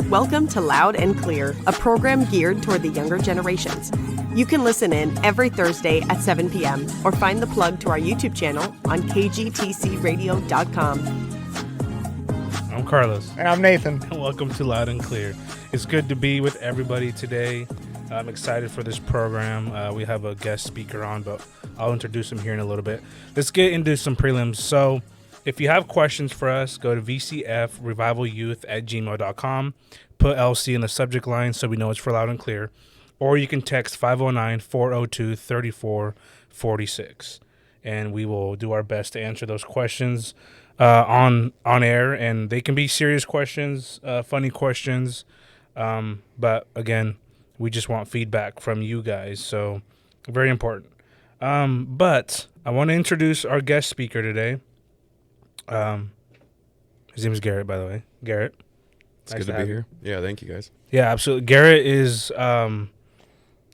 Welcome to Loud and Clear, a program geared toward the younger generations. You can listen in every Thursday at 7 p.m. or find the plug to our YouTube channel on kgtcradio.com. I'm Carlos. And I'm Nathan. And welcome to Loud and Clear. It's good to be with everybody today. I'm excited for this program. We have a guest speaker on, but I'll introduce him here in a little bit. Let's get into some prelims. So if you have questions for us, go to vcfrevivalyouth@gmail.com. Put LC in the subject line so we know it's for Loud and Clear. Or you can text 509-402-3446. And we will do our best to answer those questions on air. And they can be serious questions, funny questions. But again, we just want feedback from you guys. So very important. But I want to introduce our guest speaker today. His name is Garrett, by the way. Garrett. It's nice good to be here. Yeah, thank you guys. Yeah, absolutely. Garrett is been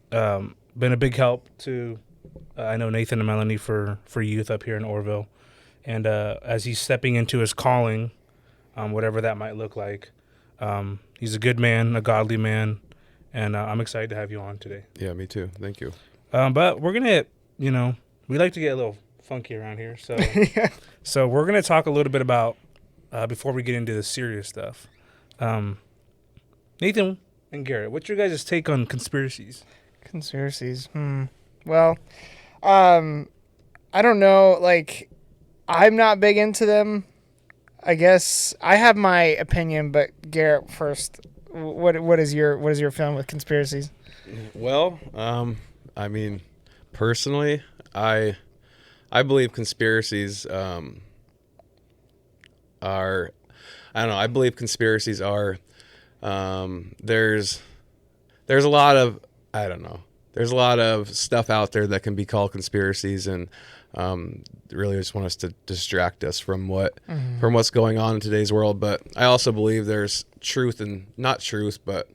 a big help to I know Nathan and Melanie for youth up here in Orville, and as he's stepping into his calling, whatever that might look like, he's a good man, a godly man, and I'm excited to have you on today. Yeah, me too. Thank you. But we're gonna, we like to get a little funky around here, so yeah. So we're gonna talk a little bit about before we get into the serious stuff. Nathan and Garrett, what's your guys' take on conspiracies? Conspiracies. Well, I don't know. Like, I'm not big into them. I guess I have my opinion, but Garrett first. What is your feeling with conspiracies? Well, I mean, personally, I believe conspiracies are. I don't know. I believe conspiracies are. There's a lot of, I don't know. There's a lot of stuff out there that can be called conspiracies, and really just want us to distract us from what's going on in today's world. But I also believe there's truth and not truth, but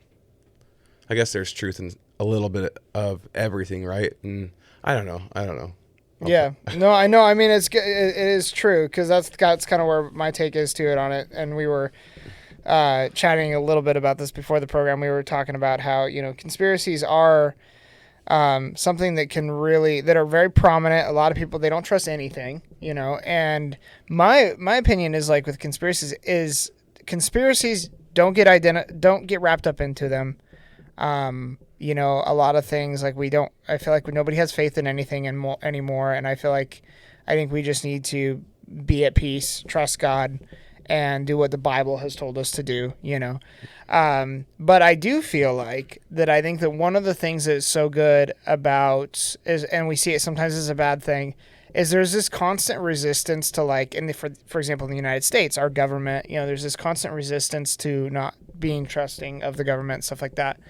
I guess there's truth in a little bit of everything, right? And I don't know. Okay. Yeah, no, I know. I mean, it is true, because that's kind of where my take is to it on it. And we were chatting a little bit about this before the program. We were talking about how conspiracies are something that are very prominent. A lot of people, they don't trust anything, And my opinion is, like, with conspiracies don't get wrapped up into them. A lot of things, like, I feel like nobody has faith in anything anymore. And I think we just need to be at peace, trust God, and do what the Bible has told us to do, But I do feel like that I think that one of the things that is so good about and we see it sometimes as a bad thing, is there's this constant resistance to, like, for example, in the United States, our government, there's this constant resistance to not being trusting of the government, stuff like that.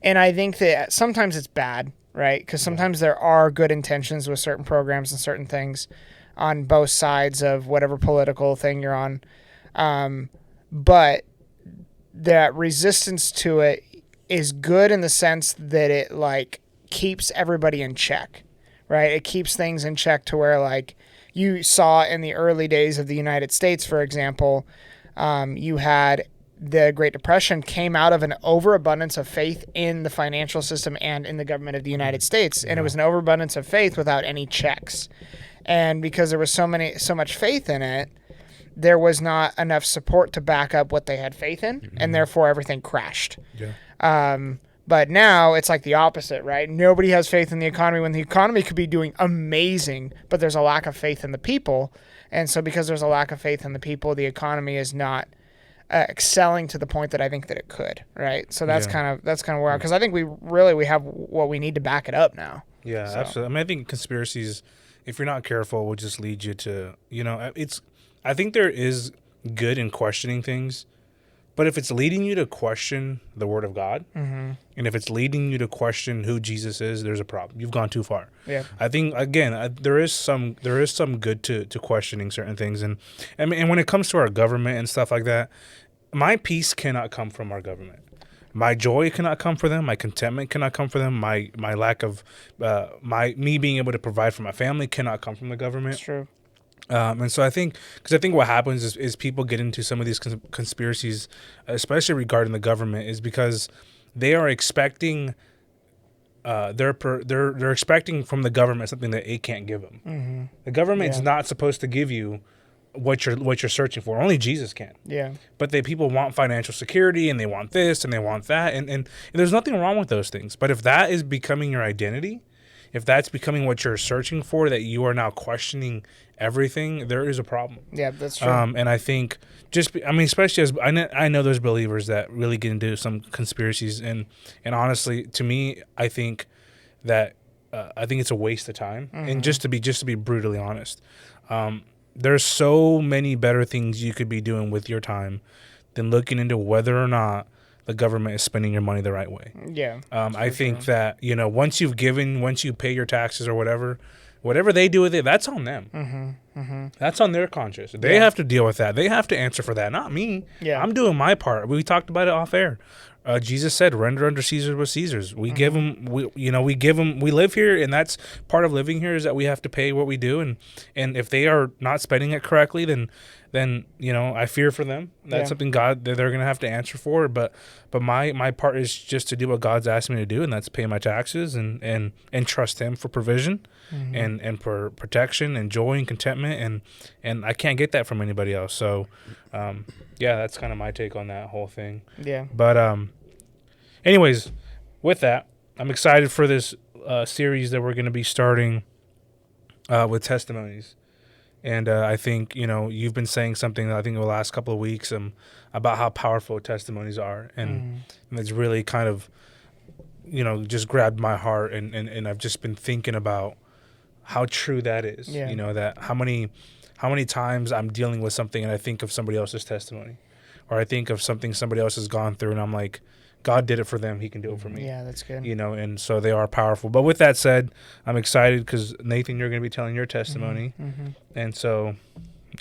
And I think that sometimes it's bad, right? Because sometimes there are good intentions with certain programs and certain things on both sides of whatever political thing you're on. But that resistance to it is good in the sense that it, like, keeps everybody in check, right? It keeps things in check to where, like, you saw in the early days of the United States, for example, you had the Great Depression came out of an overabundance of faith in the financial system and in the government of the United States. And it was an overabundance of faith without any checks. And because there was so much faith in it, there was not enough support to back up what they had faith in, and therefore everything crashed. Yeah. But now it's like the opposite, right? Nobody has faith in the economy when the economy could be doing amazing, but there's a lack of faith in the people. And so because there's a lack of faith in the people, the economy is not excelling to the point that I think that it could, right? So that's kind of where, because I think we have what we need to back it up now. Yeah, so. Absolutely. I mean, I think conspiracies, if you're not careful, will just lead you to, I think there is good in questioning things, but if it's leading you to question the Word of God, and if it's leading you to question who Jesus is, there's a problem. You've gone too far. Yeah. I think, again, there is some good to questioning certain things, and when it comes to our government and stuff like that, my peace cannot come from our government. My joy cannot come from them. My contentment cannot come from them. My lack of me being able to provide for my family cannot come from the government. That's true. And so I think what happens is people get into some of these conspiracies, especially regarding the government, is because they are expecting, they're expecting from the government something that it can't give them. Mm-hmm. The government's not supposed to give you what you're searching for. Only Jesus can. Yeah. But people want financial security, and they want this and they want that, and there's nothing wrong with those things. But if that is becoming your identity, if that's becoming what you're searching for, that you are now questioning everything, there is a problem. Yeah, that's true. And I think especially as I know there's believers that really get into some conspiracies, and honestly, to me, I think that I think it's a waste of time. Mm-hmm. And just to be brutally honest, there's so many better things you could be doing with your time than looking into whether or not the government is spending your money the right way. Yeah. I think that, once you pay your taxes or whatever they do with it, that's on them. Mm-hmm. Mm-hmm. That's on their conscience. They have to deal with that. They have to answer for that, not me. Yeah. I'm doing my part. We talked about it off air. Jesus said, "Render unto Caesar what Caesar's." We give them. We give them. We live here, and that's part of living here is that we have to pay what we do, and if they are not spending it correctly, then I fear for them. That's something that they're going to have to answer for. But my part is just to do what God's asked me to do, and that's pay my taxes and trust Him for provision, and for protection and joy and contentment, and I can't get that from anybody else. So, that's kind of my take on that whole thing. Yeah. But anyways, with that, I'm excited for this series that we're going to be starting with testimonies. And I think, you've been saying something, I think, in the last couple of weeks about how powerful testimonies are. And it's really kind of, just grabbed my heart. And I've just been thinking about how true that is. Yeah. That how many times I'm dealing with something and I think of somebody else's testimony. Or I think of something somebody else has gone through and I'm like, God did it for them. He can do it for me. Yeah, that's good. And so they are powerful. But with that said, I'm excited because, Nathan, you're going to be telling your testimony. Mm-hmm. And so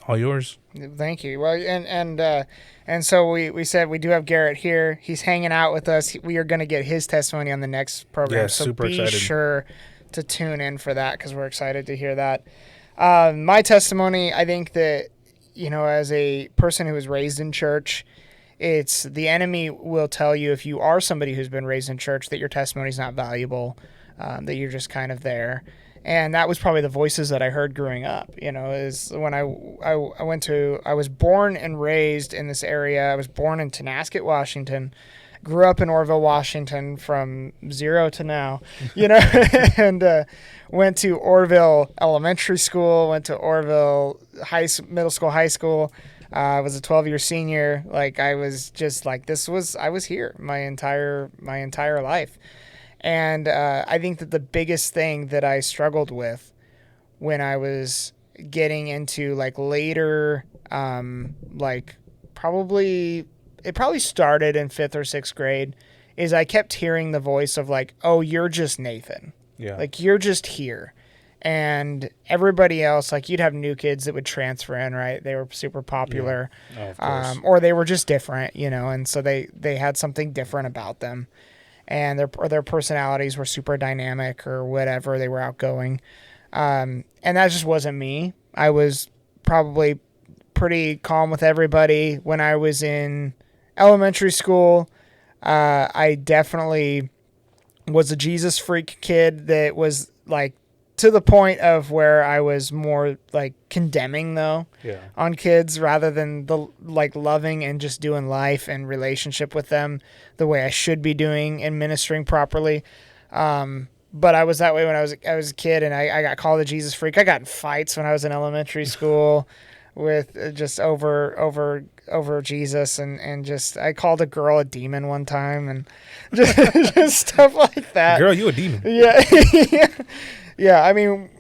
all yours. Thank you. Well, and so we said we do have Garrett here. He's hanging out with us. We are going to get his testimony on the next program. Yeah, so super be excited. sure to tune in for that because we're excited to hear that. My testimony, I think that, as a person who was raised in church, it's the enemy will tell you if you are somebody who's been raised in church that your testimony is not valuable, that you're just kind of there. And that was probably the voices that I heard growing up, is when I was born and raised in this area. I was born in Tonasket, Washington, grew up in Orville, Washington from 0 to now, and went to Orville Elementary School, went to Orville Middle School, High School. I was a 12-year senior. Like I was just like I was here my entire life. And I think that the biggest thing that I struggled with when I was getting into like later, it probably started in 5th or 6th grade, is I kept hearing the voice of like, oh, you're just Nathan. Yeah. Like you're just here. And everybody else, like you'd have new kids that would transfer in, right? They were super popular, Oh, of course. or they were just different, and so they had something different about them, and their personalities were super dynamic or whatever. They were outgoing, and that just wasn't me. I was probably pretty calm with everybody when I was in elementary school. I definitely was a Jesus freak kid that was like, to the point of where I was more like condemning on kids rather than the like loving and just doing life and relationship with them the way I should be doing and ministering properly. But I was that way when I was a kid, and I got called a Jesus freak. I got in fights when I was in elementary school with just over Jesus and just I called a girl a demon one time and just stuff like that. Girl, you a demon. Yeah. Yeah, I mean,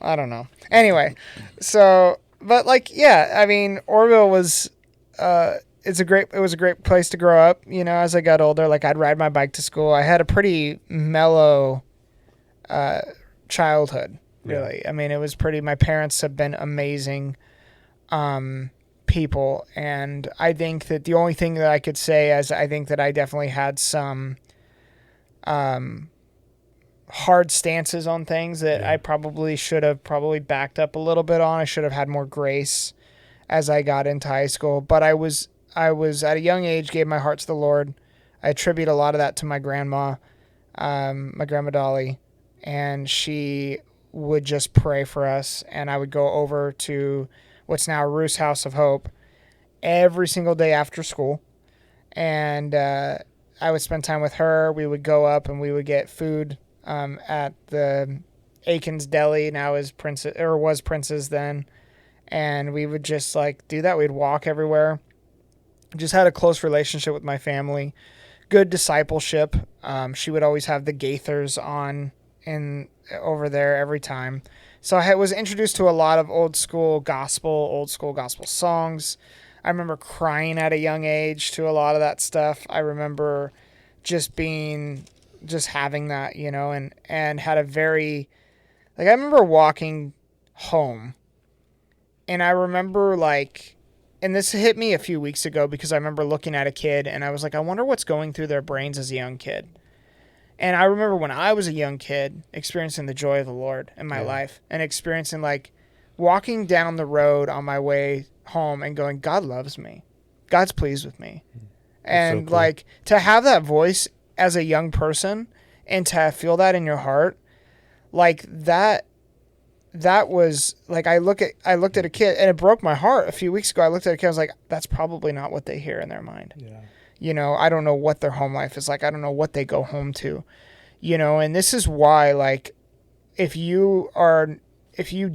I don't know. Anyway, so, but like, yeah, I mean, Orville was, it was a great place to grow up. As I got older, like I'd ride my bike to school. I had a pretty mellow, childhood, really. Yeah. I mean, it was my parents have been amazing, people. And I think that the only thing that I could say is I think that I definitely had some, hard stances on things that Yeah. I probably should have backed up a little bit on. I should have had more grace as I got into high school. But I was at a young age, gave my heart to the Lord. I attribute a lot of that to my grandma, my grandma Dolly, and she would just pray for us. And I would go over to what's now Ruth's House of Hope every single day after school. And I would spend time with her. We would go up and we would get food at the Aiken's Deli, now is Prince's, or was Prince's then. And we would just like do that. We'd walk everywhere. Just had a close relationship with my family. Good discipleship. She would always have the Gaithers on over there every time. So I was introduced to a lot of old school gospel songs. I remember crying at a young age to a lot of that stuff. I remember just having that, and had a very, I remember walking home, and I remember and this hit me a few weeks ago because I remember looking at a kid and I was like, I wonder what's going through their brains as a young kid. And I remember when I was a young kid experiencing the joy of the Lord in my life and experiencing walking down the road on my way home and going, God loves me. God's pleased with me. And so cool. To have that voice as a young person and to feel that in your heart, that was I looked at a kid and it broke my heart a few weeks ago. I looked at a kid, I was like, that's probably not what they hear in their mind. Yeah. I don't know what their home life is like. I don't know what they go home to, and this is why, if you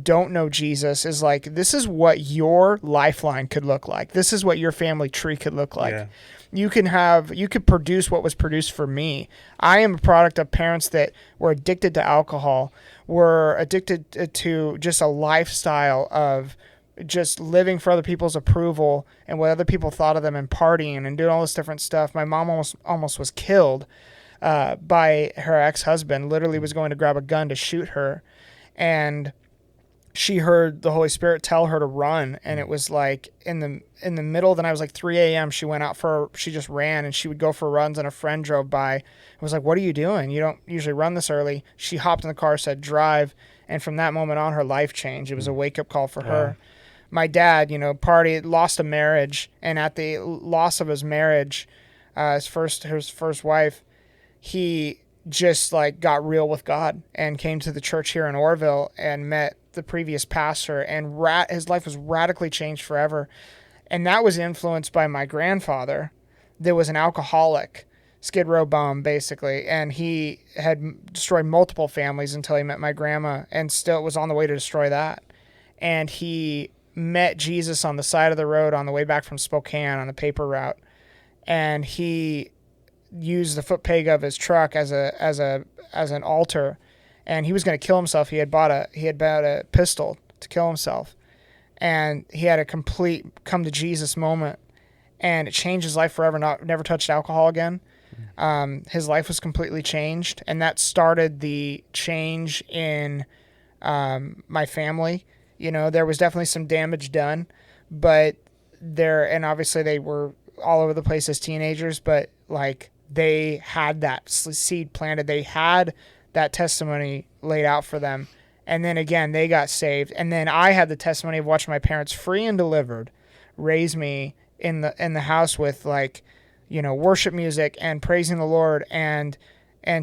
don't know Jesus, is this is what your lifeline could look like. This is what your family tree could look like. Yeah. You could produce what was produced for me. I am a product of parents that were addicted to alcohol, were addicted to just a lifestyle of just living for other people's approval and what other people thought of them and partying and doing all this different stuff. My mom almost was killed by her ex-husband, literally was going to grab a gun to shoot her. And she heard the Holy Spirit tell her to run. And it was in the middle of the night, it was 3 a.m. She went out she just ran, and she would go for runs, and a friend drove by and was like, what are you doing? You don't usually run this early. She hopped in the car, said, drive. And from that moment on, her life changed. It was a wake-up call for her. My dad, partied, lost a marriage, and at the loss of his marriage, his first wife, he just got real with God and came to the church here in Orville and met the previous pastor, and his life was radically changed forever. And that was influenced by my grandfather. There was an alcoholic, Skid Row bum, basically, and he had destroyed multiple families until he met my grandma, and still was on the way to destroy that. And he met Jesus on the side of the road on the way back from Spokane on the paper route, and he used the foot peg of his truck as an altar, and he was going to kill himself. He had bought a pistol to kill himself, and he had a complete come to Jesus moment, and it changed his life forever. Never touched alcohol again. His life was completely changed, and that started the change in my family. There was definitely some damage done, and obviously they were all over the place as teenagers, but they had that seed planted. They had that testimony laid out for them. And then again, they got saved. And then I had the testimony of watching my parents, free and delivered, raise me in the house with worship music and praising the Lord and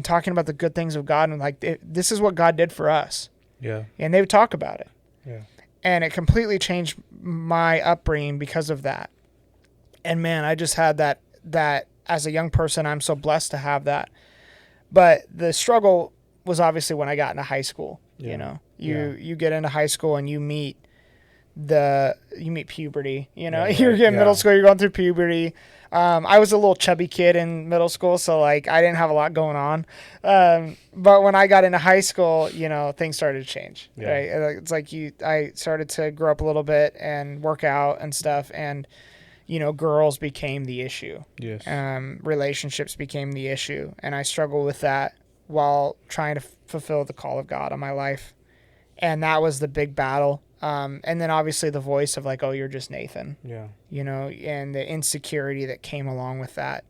talking about the good things of God. And this is what God did for us. Yeah. And they would talk about it. Yeah. And it completely changed my upbringing because of that. And man, I just had that as a young person. I'm so blessed to have that. But the struggle was obviously when I got into high school. Yeah. You get into high school and you meet puberty. You're in middle school, you're going through puberty. I was a little chubby kid in middle school, so I didn't have a lot going on. But when I got into high school, things started to change. Yeah. Right? It's I started to grow up a little bit and work out and stuff, and girls became the issue. Yes. Relationships became the issue, and I struggled with that while trying to fulfill the call of God on my life. And that was the big battle. And then obviously the voice of oh, you're just Nathan. Yeah. And the insecurity that came along with that,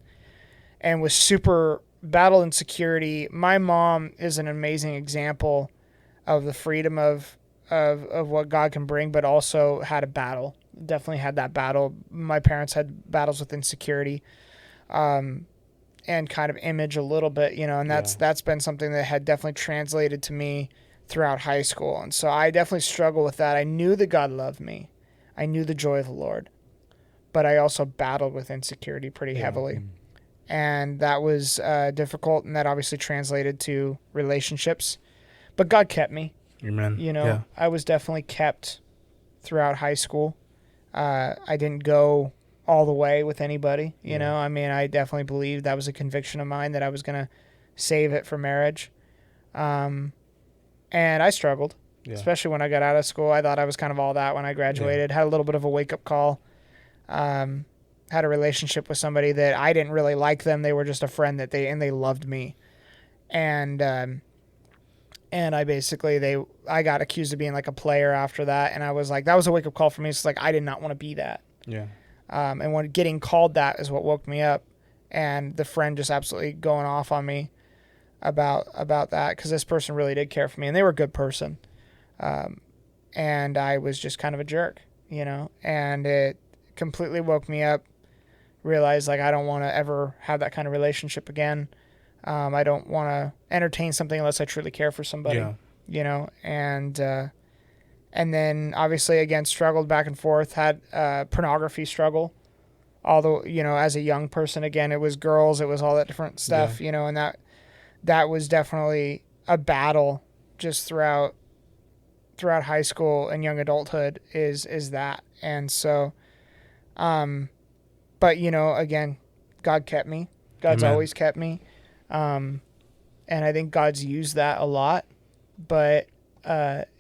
and was super battle insecurity. My mom is an amazing example of the freedom of what God can bring, but also had a battle. Definitely had that battle. My parents had battles with insecurity, and kind of image a little bit, and that's been something that had definitely translated to me throughout high school. And so I definitely struggle with that. I knew that God loved me. I knew the joy of the Lord, but I also battled with insecurity pretty heavily. And that was difficult, and that obviously translated to relationships. But God kept me. Amen. I was definitely kept throughout high school. I didn't go all the way with anybody, you know. I mean, I definitely believed that was a conviction of mine that I was going to save it for marriage. And I struggled, especially when I got out of school. I thought I was kind of all that when I graduated. Had a little bit of a wake-up call. Had a relationship with somebody that I didn't really like them. They were just a friend they loved me. And I got accused of being like a player after that. And I was like, that was a wake up call for me. It's like, I did not want to be that. Yeah. And when getting called that is what woke me up, and the friend just absolutely going off on me about that. 'Cause this person really did care for me, and they were a good person. And I was just kind of a jerk, and it completely woke me up. Realized like, I don't want to ever have that kind of relationship again. I don't want to entertain something unless I truly care for somebody, and then obviously again, struggled back and forth, had pornography struggle, although, as a young person, again, it was girls, it was all that different stuff, and that was definitely a battle just throughout high school and young adulthood is that. And so, but again, God kept me. God's Amen. always kept me. And I think God's used that a lot, but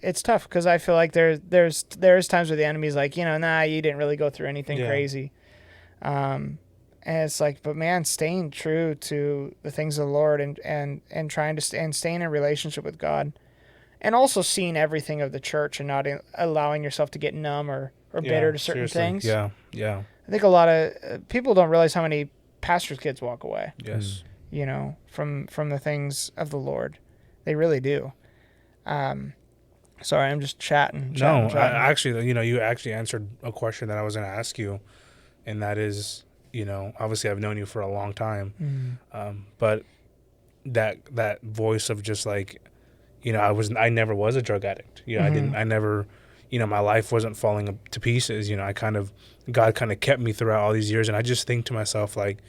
it's tough because I feel like there's times where the enemy's like, nah, you didn't really go through anything crazy. And it's like, but man, staying true to the things of the Lord and trying to and staying in relationship with God, and also seeing everything of the church and not allowing yourself to get numb or bitter to certain things. Yeah. I think a lot of people don't realize how many pastors' kids walk away. Yes. From the things of the Lord. They really do. Sorry, I'm just chatting. Actually, you actually answered a question that I was going to ask you, and that is, obviously I've known you for a long time, but that voice of just like, I never was a drug addict. I never, my life wasn't falling to pieces. God kind of kept me throughout all these years, and I just think to myself like,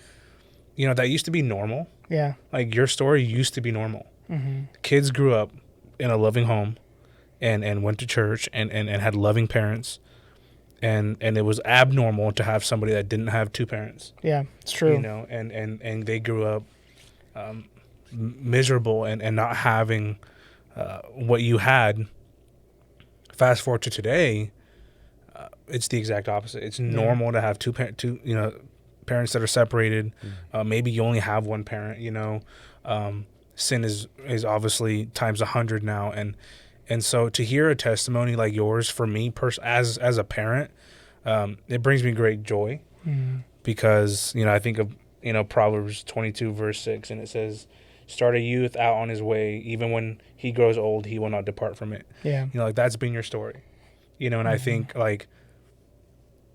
that used to be normal. Yeah. Like your story used to be normal. Kids grew up in a loving home and went to church and had loving parents. And it was abnormal to have somebody that didn't have two parents. Yeah, it's true. And they grew up miserable and not having what you had. Fast forward to today, it's the exact opposite. It's normal to have two parents that are separated. Maybe you only have one parent. Sin is obviously times 100 now, and so to hear a testimony like yours, for me as a parent, it brings me great joy, because I think of Proverbs 22 verse 6, and it says, "Start a youth out on his way, even when he grows old, he will not depart from it." Yeah, like that's been your story, and I think like,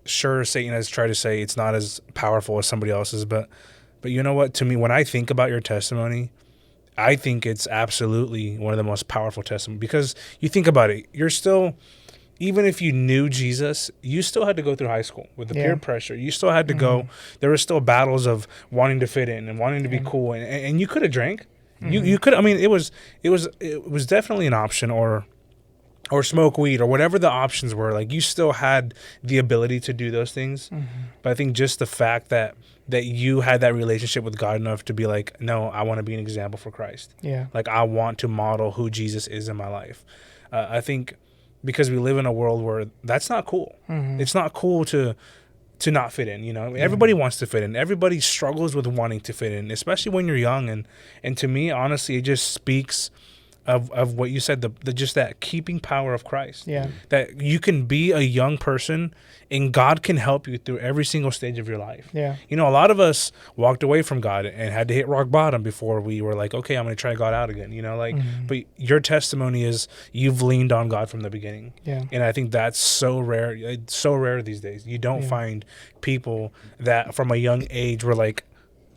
sure, Satan has tried to say it's not as powerful as somebody else's, but you know what? To me, when I think about your testimony, I think it's absolutely one of the most powerful testimonies, because you think about it, you're still, even if you knew Jesus, you still had to go through high school with the peer pressure. You still had to go. There were still battles of wanting to fit in and wanting to be cool, and you could have drank. You could. I mean, it was definitely an option, or smoke weed, or whatever the options were. Like, you still had the ability to do those things. But I think just the fact that you had that relationship with God enough to be like, no, I want to be an example for Christ. Yeah. Like, I want to model who Jesus is in my life. I think because we live in a world where that's not cool. It's not cool to not fit in. Everybody wants to fit in. Everybody struggles with wanting to fit in, especially when you're young. And to me, honestly, it just speaks of what you said, the just that keeping power of Christ. Yeah. That you can be a young person and God can help you through every single stage of your life. Yeah. You know, a lot of us walked away from God and had to hit rock bottom before we were like, okay, I'm going to try God out again, you know, like, but your testimony is you've leaned on God from the beginning. Yeah. And I think that's so rare. It's so rare these days. You don't find people that from a young age were like,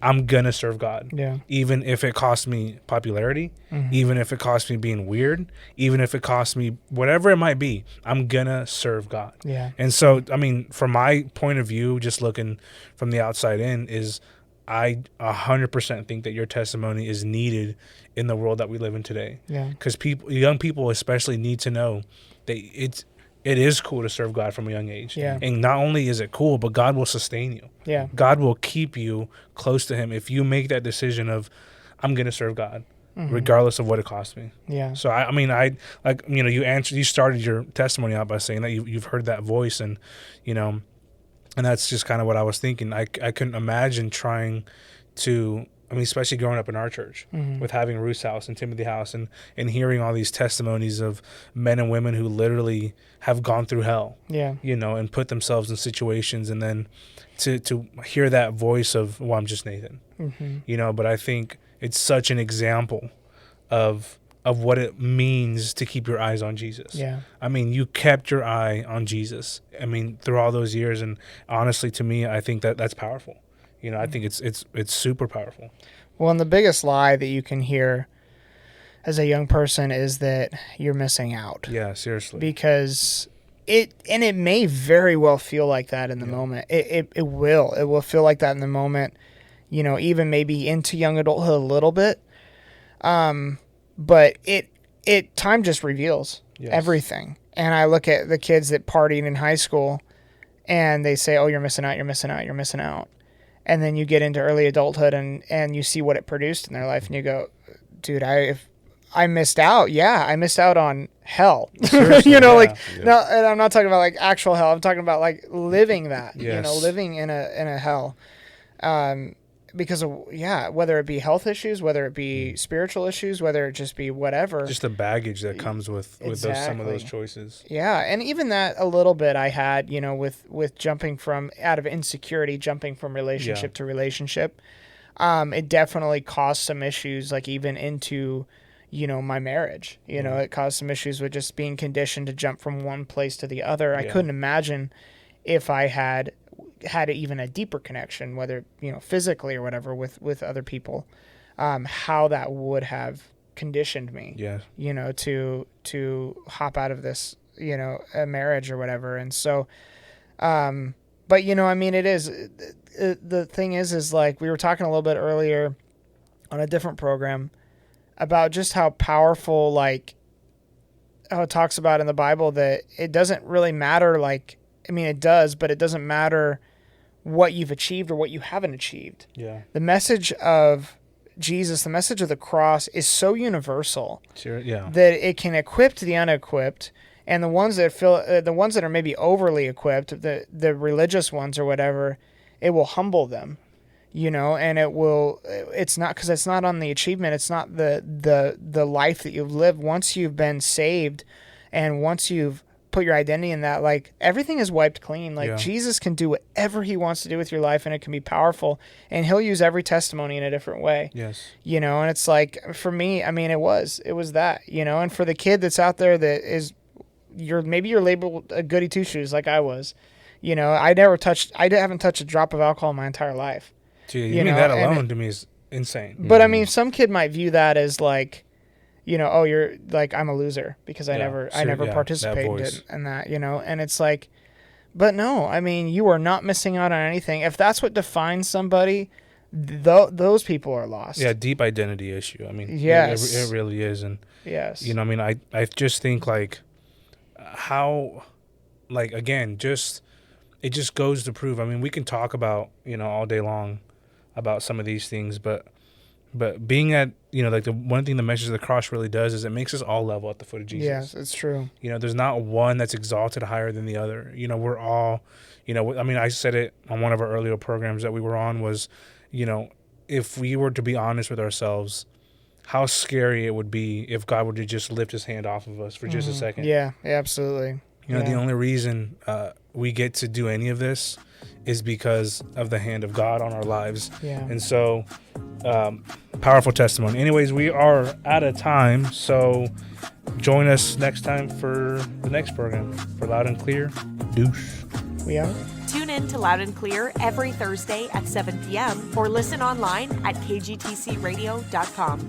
I'm going to serve God. Yeah. Even if it costs me popularity, even if it costs me being weird, even if it costs me whatever it might be, I'm going to serve God. Yeah. And so, I mean, from my point of view, just looking from the outside in, is I 100% think that your testimony is needed in the world that we live in today. Yeah. Because young people especially need to know that it is cool to serve God from a young age. Yeah. And not only is it cool, but God will sustain you. Yeah. God will keep you close to him if you make that decision of, I'm going to serve God, regardless of what it costs me. Yeah. So, I mean, you started your testimony out by saying that you've heard that voice, and, you know, and that's just kind of what I was thinking. I couldn't imagine trying to, I mean, especially growing up in our church with having Ruth's house and Timothy house and hearing all these testimonies of men and women who literally have gone through hell, Yeah. you know, and put themselves in situations, and then to hear that voice of, well, I'm just Nathan, you know, but I think it's such an example of what it means to keep your eyes on Jesus. Yeah. I mean, you kept your eye on Jesus, I mean, through all those years. And honestly, to me, I think that's powerful. You know, I think it's super powerful. Well, and the biggest lie that you can hear as a young person is that you're missing out. Yeah, seriously. Because it may very well feel like that in the moment. It will feel like that in the moment, you know, even maybe into young adulthood a little bit. But time just reveals everything. And I look at the kids that partied in high school and they say, oh, you're missing out, you're missing out, you're missing out. And then you get into early adulthood and you see what it produced in their life and you go, dude, I missed out. Yeah, I missed out on hell. You know, no, and I'm not talking about like actual hell. I'm talking about like living that, you know, living in a hell. Because of, whether it be health issues, whether it be spiritual issues, whether it just be whatever. Just the baggage that comes with some of those choices. Yeah, and even that a little bit I had, you know, with jumping from out of insecurity, jumping from relationship to relationship. It definitely caused some issues, like even into, you know, my marriage. You know, it caused some issues with just being conditioned to jump from one place to the other. I couldn't imagine if I had even a deeper connection, whether, you know, physically or whatever with other people, how that would have conditioned me, you know, to hop out of this, you know, a marriage or whatever. And so, but, you know, I mean, the thing is like we were talking a little bit earlier on a different program about just how powerful, like how it talks about in the Bible that it doesn't really matter. Like, I mean, it does, but it doesn't matter what you've achieved or what you haven't achieved. Yeah. The message of Jesus, the message of the cross is so universal that it can equip the unequipped, and the ones that are maybe overly equipped, the religious ones or whatever, it will humble them, you know, and it's not, because it's not on the achievement. It's not the life that you've lived. Once you've been saved and once you've put your identity in that, like everything is wiped clean. Like Jesus can do whatever he wants to do with your life, and it can be powerful, and he'll use every testimony in a different way. You know, and it's like, for me, I mean, it was that, you know, and for the kid that's out there that is, maybe you're labeled a goody two shoes like I was, you know, I haven't touched a drop of alcohol in my entire life. Gee, you mean that alone to me is insane. But I mean, some kid might view that as like, you know, oh, you're like, I'm a loser because I never participated in that, you know, and it's like, but no, I mean, you are not missing out on anything. If that's what defines somebody, those people are lost. Yeah, deep identity issue. I mean, it really is. And, you know, I mean, I just think like how, like, again, it just goes to prove, I mean, we can talk about, you know, all day long about some of these things, but being at, you know, like the one thing the message of the cross really does is it makes us all level at the foot of Jesus. Yes, it's true. You know, there's not one that's exalted higher than the other. You know, we're all, you know, I mean, I said it on one of our earlier programs that we were on was, you know, if we were to be honest with ourselves, how scary it would be if God were to just lift his hand off of us for just a second. Yeah, absolutely. You know, the only reason we get to do any of this is because of the hand of God on our lives. Yeah. And so, powerful testimony. Anyways, we are out of time. So join us next time for the next program. For Loud and Clear, deuce. We out. Tune in to Loud and Clear every Thursday at 7 p.m. or listen online at kgtcradio.com.